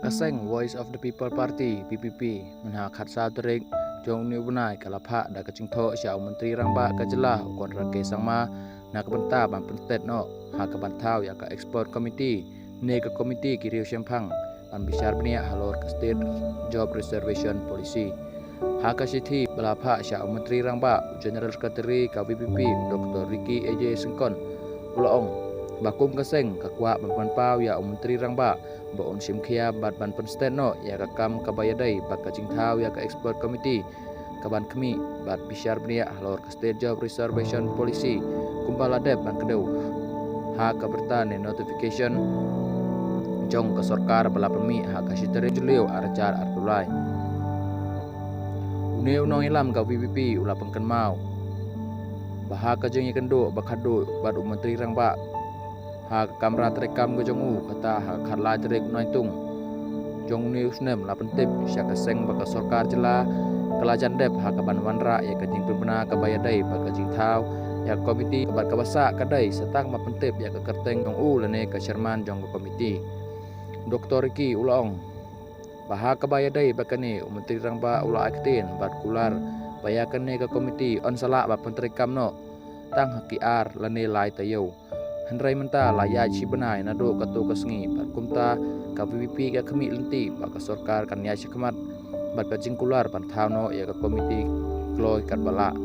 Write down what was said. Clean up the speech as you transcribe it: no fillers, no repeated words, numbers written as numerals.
Kaseng Voice of the People Party PPP menha khatsa terik jong ni bunai kalapha da kachingtho siaw menteri rangba kajela kon rake sangma na kabanta ban pentet no ha kabanthau ya ka export committee ne ka committee ki riu semphang an bisar bnia halor ka state job reservation policy ha ka sithi balapha siaw menteri rangba general secretary ka PPP Dr. Ricky AJ Sengkon ulong bakum kaseng kakwa ban pau ya menteri rangba ba on simkhia bat ban penstet no ya ka kam ka bayadai ba ka jingthau ya ka export committee ka ban khmi bat bisar bnia halor ka state job reservation policy kumpala deb ban kedeu ha ka bertane notification jong ka sarkar bala pemi ha ka sitere julio arjar artulai uneu nong ilam ka PPP ula pengkan mau bah ka jeng yakendo bakhado bat menteri rangba ha kamera terekam ke jongu kata ha kharla terek noitung jong news nem la pentip sya kaseng baka sarkar jela kelajan dep ha ka ban wanra ya ka jing pembena ka bayadai baka jing thau ya komiti bat ka basa kadai setang ma pentip ya ka kerteng jong u lene ka chairman jong komiti Dr. Ricky ulong bah ka bayadai baka ni menteri rangba ula aktin bat kular bayakan ne ka komiti on sala ba penterekam no tang hakiar lene lai tayo Hendrai menta layak si benai nado kato kasngi bat kumta ka PPP ka kemi lenti ba ka sarkar kan ya sikmat bat ka jingkular pan thau no ya ka komiti kloi kat bala